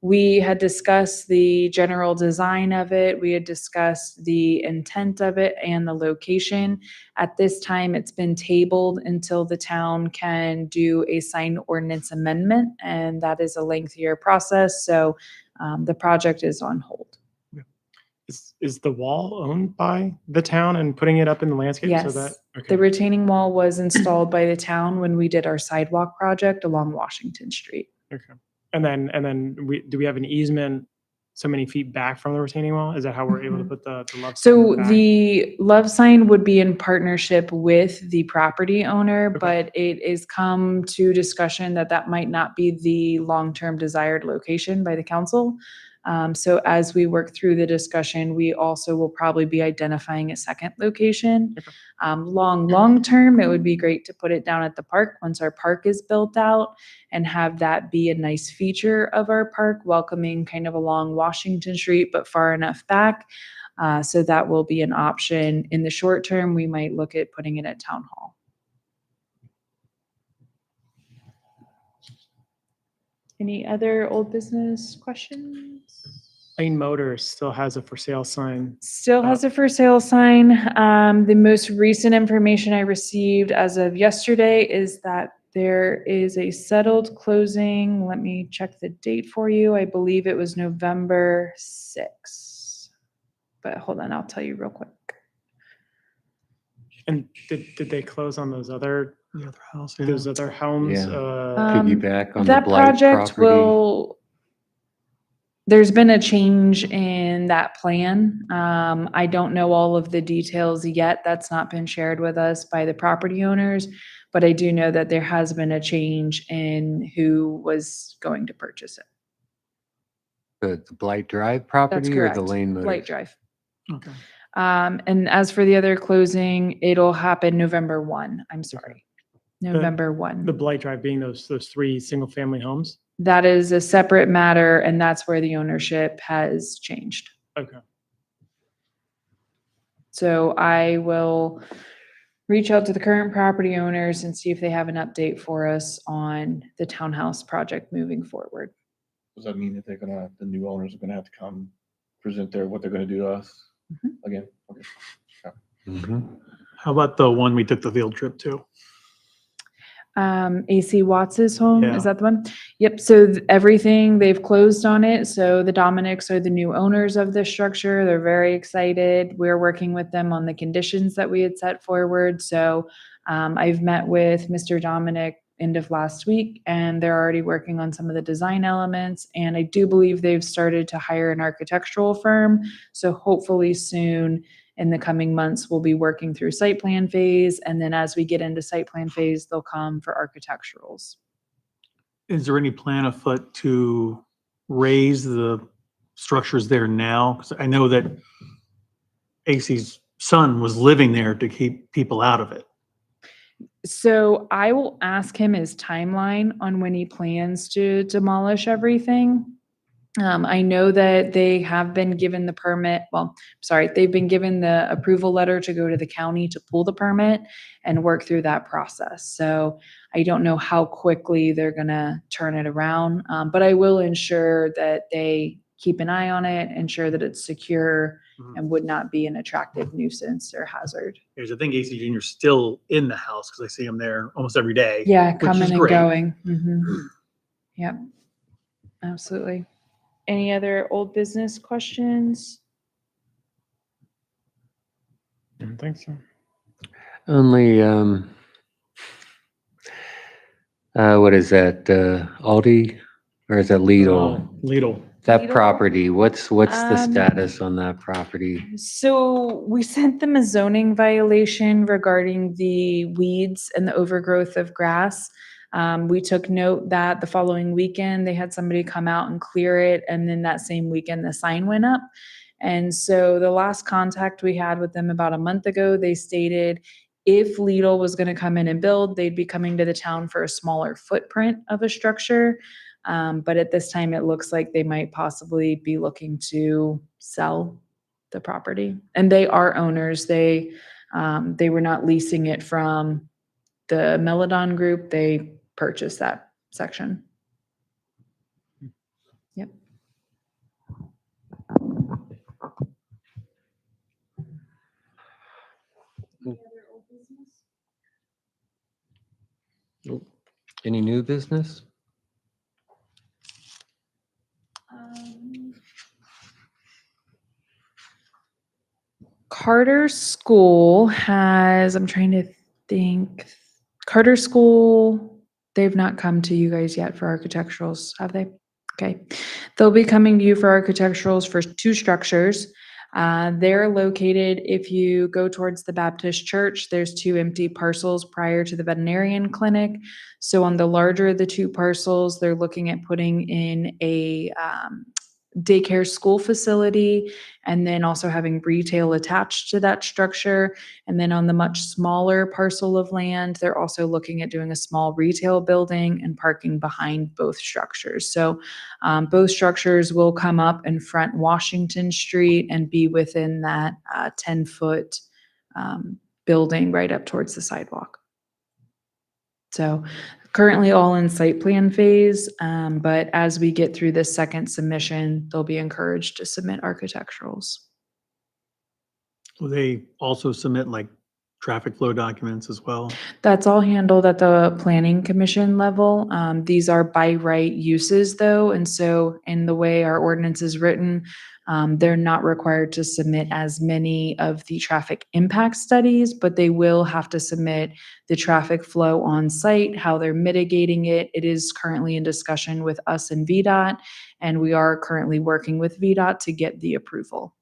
We had discussed the general design of it. We had discussed the intent of it and the location. At this time, it's been tabled until the town can do a sign ordinance amendment, and that is a lengthier process. So the project is on hold. Is the wall owned by the town and putting it up in the landscape? So that, Yes, okay. the retaining wall was installed by the town when we did our sidewalk project along Washington Street. Okay. And then do we have an easement so many feet back from the retaining wall? Is that how we're able to put the love sign So back? the love sign would be in partnership with the property owner, Okay. but it is come to discussion that that might not be the long-term desired location by the council. So as we work through the discussion, we also will probably be identifying a second location. Okay. Long term, it would be great to put it down at the park once our park is built out and have that be a nice feature of our park, welcoming kind of along Washington Street, but far enough back. So that will be an option. In the short term, we might look at putting it at Town Hall. Any other old business questions? Lane Motors still has a for sale sign. Still has a for sale sign. The most recent information I received as of yesterday is that there is a settled closing. Let me check the date for you. I believe it was November 6th. But hold on, I'll tell you real quick. And did they close on those other The other house, yeah. those other homes? Yeah. Um, Piggyback on the That blight project property. there's been a change in that plan. I don't know all of the details yet. That's not been shared with us by the property owners, but I do know that there has been a change in who was going to purchase it. The Blight Drive That's property or correct. the Lane Motors? Light Drive. Okay. And as for the other closing, it'll happen November 1. I'm sorry. November 1. The Blight Drive being those three single-family homes? That is a separate matter, and that's where the ownership has changed. Okay. So I will reach out to the current property owners and see if they have an update for us on the townhouse project moving forward. Does that mean that the new owners are gonna have to come present what they're gonna do to us Mhm. again? Okay. Mhm. How about the one we took the field trip to? AC Watts's home, Yeah. is that the one? Yep, so everything, they've closed on it. So the Dominics are the new owners of this structure. They're very excited. We're working with them on the conditions that we had set forward. So I've met with Mr. Dominic end of last week, and they're already working on some of the design elements. And I do believe they've started to hire an architectural firm. So hopefully soon, in the coming months, we'll be working through site plan phase. And then as we get into site plan phase, they'll come for architecturals. Is there any plan afoot to raise the structures there now? Because I know that AC's son was living there to keep people out of it. So I will ask him his timeline on when he plans to demolish everything. I know that they have been given the permit, well, sorry, they've been given the approval letter to go to the county to pull the permit and work through that process. So I don't know how quickly they're gonna turn it around, but I will ensure that they keep an eye on it, ensure that it's secure and would not be an attractive nuisance or hazard. Because I think AC Junior's still in the house because I see him there almost every day. Yeah, Which is coming and great. going. Yep, absolutely. Any other old business questions? I don't think so. Only, what is that, Aldi, or is that Lidl? Lidl. That Lidl? property, what's the Um, status on that property? So we sent them a zoning violation regarding the weeds and the overgrowth of grass. We took note that the following weekend, they had somebody come out and clear it, and then that same weekend, the sign went up. And so the last contact we had with them about a month ago, they stated if Lidl was gonna come in and build, they'd be coming to the town for a smaller footprint of a structure. But at this time, it looks like they might possibly be looking to sell the property. And they are owners. They were not leasing it from the Meladon Group. They purchased that section. Yep. Any new business? Carter School has, I'm trying to think, Carter School, they've not come to you guys yet for architecturals, have they? Okay. They'll be coming to you for architecturals for 2 structures. They're located, if you go towards the Baptist church, there's 2 empty parcels prior to the veterinarian clinic. So on the larger of the 2 parcels, they're looking at putting in a daycare school facility, and then also having retail attached to that structure. And then on the much smaller parcel of land, they're also looking at doing a small retail building and parking behind both structures. So both structures will come up in front Washington Street and be within that 10-foot building right up towards the sidewalk. So currently all in site plan phase, but as we get through this second submission, they'll be encouraged to submit architecturals. Will they also submit like traffic flow documents as well? That's all handled at the planning commission level. These are by right uses though, and so in the way our ordinance is written, they're not required to submit as many of the traffic impact studies, but they will have to submit the traffic flow on site, how they're mitigating it. It is currently in discussion with us and VDOT, and we are currently working with VDOT to get the approval.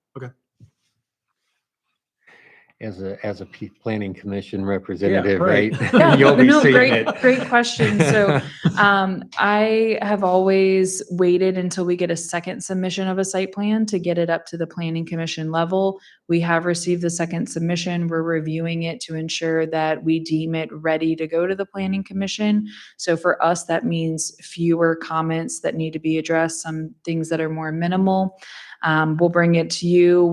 as a planning commission representative, right. right? Yeah, You'll be no, seeing great, it. great question. So, I have always waited until we get a second submission of a site plan to get it up to the planning commission level. We have received the second submission. We're reviewing it to ensure that we deem it ready to go to the planning commission. So for us, that means fewer comments that need to be addressed, some things that are more minimal. We'll bring it to you.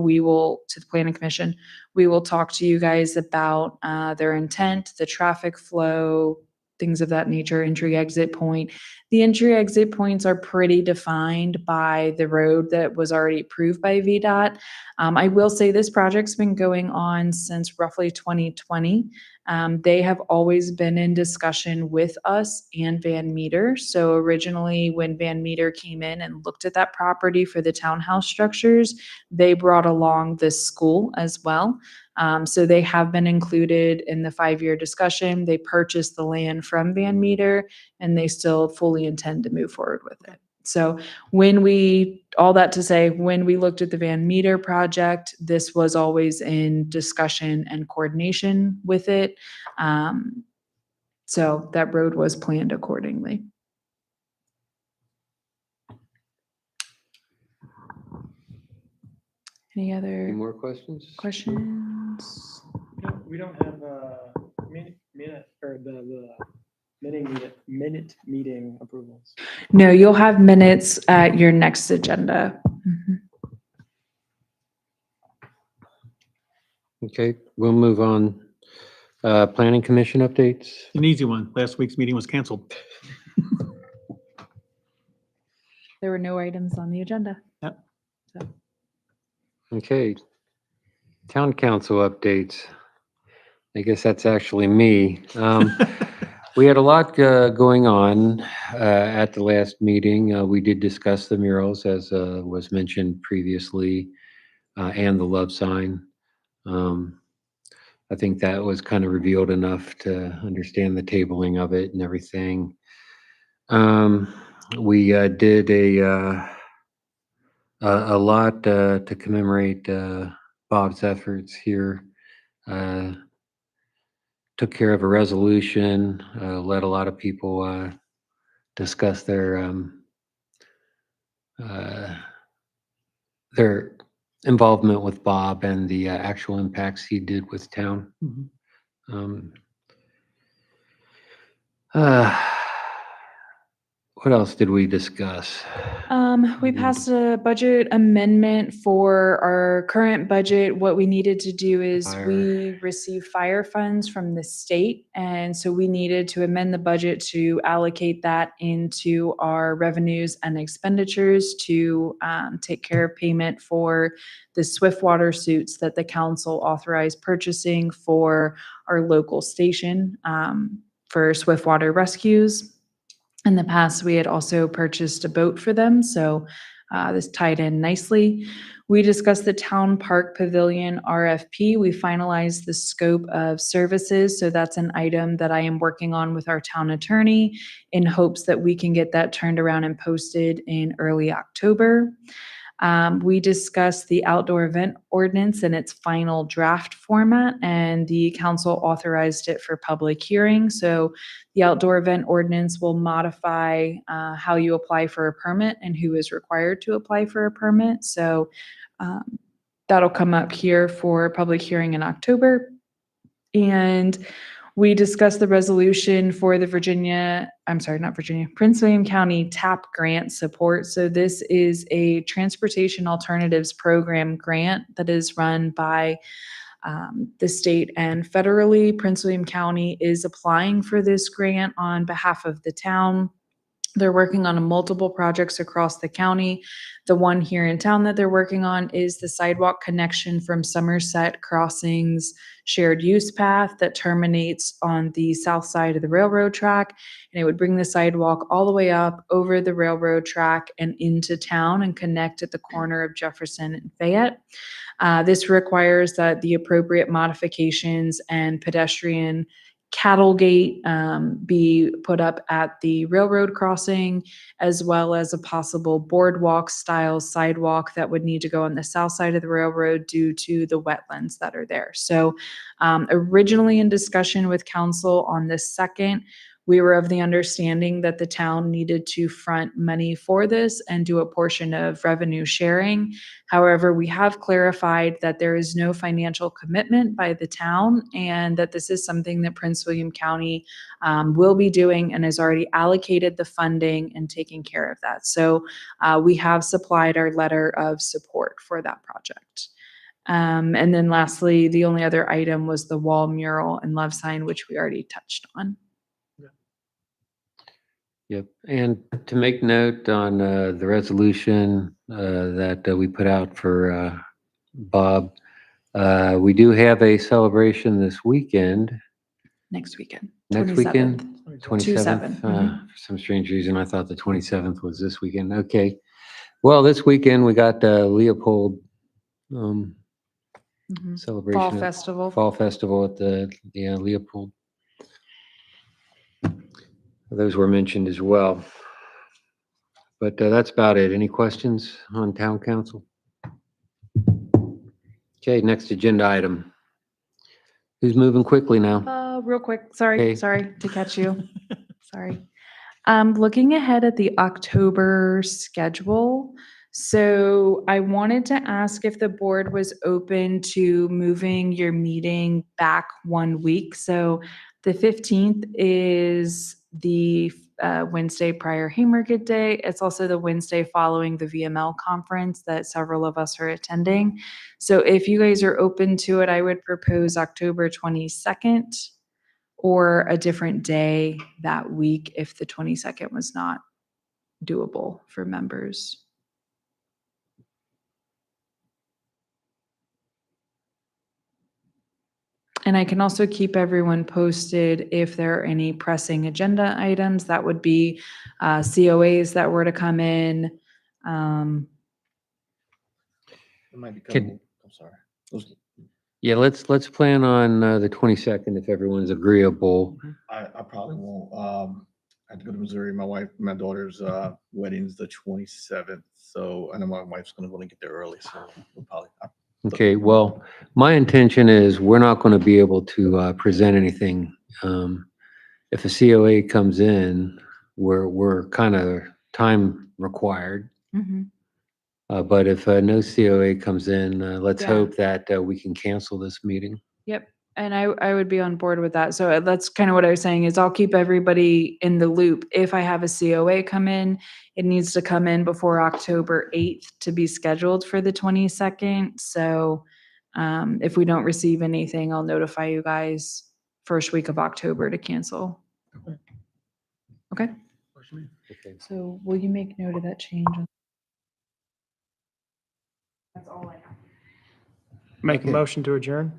To the planning commission. We will talk to you guys about their intent, the traffic flow, things of that nature, entry exit point. The entry exit points are pretty defined by the road that was already approved by VDOT. I will say this project's been going on since roughly 2020. They have always been in discussion with us and Van Meter. So originally, when Van Meter came in and looked at that property for the townhouse structures, they brought along this school as well. So they have been included in the 5-year discussion. They purchased the land from Van Meter, and they still fully intend to move forward with it. So all that to say, when we looked at the Van Meter project, this was always in discussion and coordination with it. So that road was planned accordingly. Any Any other more questions? questions? We don't have minute or the minute meeting approvals. No, you'll have minutes at your next agenda. Mhm. Okay, we'll move on. Planning commission updates. An easy one. Last week's meeting was canceled. There were no items on the agenda. Yep. So, Okay. Town council updates. I guess that's actually me. We had a lot going on at the last meeting. We did discuss the murals, as was mentioned previously, and the love sign. I think that was kind of revealed enough to understand the tabling of it and everything. We did a lot to commemorate Bob's efforts here. Took care of a resolution, let a lot of people discuss their involvement with Bob and the actual impacts he did with town. Mhm. Um, uh, what else did we discuss? We passed a budget amendment for our current budget. What we needed to do is Fire. we received fire funds from the state. And so we needed to amend the budget to allocate that into our revenues and expenditures to take care of payment for the Swiftwater suits that the council authorized purchasing for our local station for Swiftwater rescues. In the past, we had also purchased a boat for them, so this tied in nicely. We discussed the Town Park Pavilion RFP. We finalized the scope of services, so that's an item that I am working on with our town attorney in hopes that we can get that turned around and posted in early October. We discussed the outdoor event ordinance in its final draft format, and the council authorized it for public hearing. So the outdoor event ordinance will modify how you apply for a permit and who is required to apply for a permit. So that'll come up here for public hearing in October. And we discussed the resolution for the Prince William County TAP grant support. So this is a transportation alternatives program grant that is run by the state and federally. Prince William County is applying for this grant on behalf of the town. They're working on multiple projects across the county. The one here in town that they're working on is the sidewalk connection from Somerset Crossings shared use path that terminates on the south side of the railroad track. And it would bring the sidewalk all the way up over the railroad track and into town and connect at the corner of Jefferson and Fayette. This requires that the appropriate modifications and pedestrian cattle gate be put up at the railroad crossing, as well as a possible boardwalk style sidewalk that would need to go on the south side of the railroad due to the wetlands that are there. So originally in discussion with council on this second, we were of the understanding that the town needed to front money for this and do a portion of revenue sharing. However, we have clarified that there is no financial commitment by the town and that this is something that Prince William County will be doing and has already allocated the funding and taking care of that. So we have supplied our letter of support for that project. And then lastly, the only other item was the wall mural and love sign, which we already touched on. Yep, and to make note on the resolution that we put out for Bob, we do have a celebration this weekend. Next weekend. Next 27th. weekend, 27th, 27th. mhm. For some strange reason, I thought the 27th was this weekend. Okay. Well, this weekend we got Leopold Mhm. celebration. Fall at- festival. Fall festival at the Leopold. Those were mentioned as well. But that's about it. Any questions on town council? Okay, next agenda item. Who's moving quickly now? Real quick, Okay. sorry to catch you. Sorry. Looking ahead at the October schedule. So I wanted to ask if the board was open to moving your meeting back 1 week. So the 15th is the Wednesday prior Haymarket Day. It's also the Wednesday following the VML conference that several of us are attending. So if you guys are open to it, I would propose October 22nd or a different day that week if the 22nd was not doable for members. And I can also keep everyone posted if there are any pressing agenda items. That would be COAs that were to come in. It might be Could- coming, I'm sorry. Yeah, let's plan on the 22nd if everyone's agreeable. I probably won't, I have to go to Missouri. My daughter's wedding's the 27th. So I know my wife's gonna want to get there early, so we'll probably. Okay, well, my intention is we're not going to be able to present anything. If a COA comes in, we're kind of time required. Mhm. But if no COA comes in, let's Yeah. hope that we can cancel this meeting. Yep. And I would be on board with that. So that's kind of what I was saying is I'll keep everybody in the loop. If I have a COA come in, it needs to come in before October 8th to be scheduled for the 22nd. So if we don't receive anything, I'll notify you guys first week of October to cancel. Okay. Okay. So will you make note of that change? That's all I have. Make a Okay. motion to adjourn?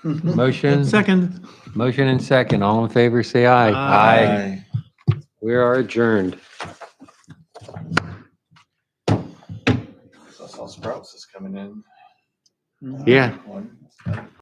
Motion, Second. motion and second. All in favor, say aye. Aye. We are adjourned. I saw Sprouts is coming in. Yeah. One.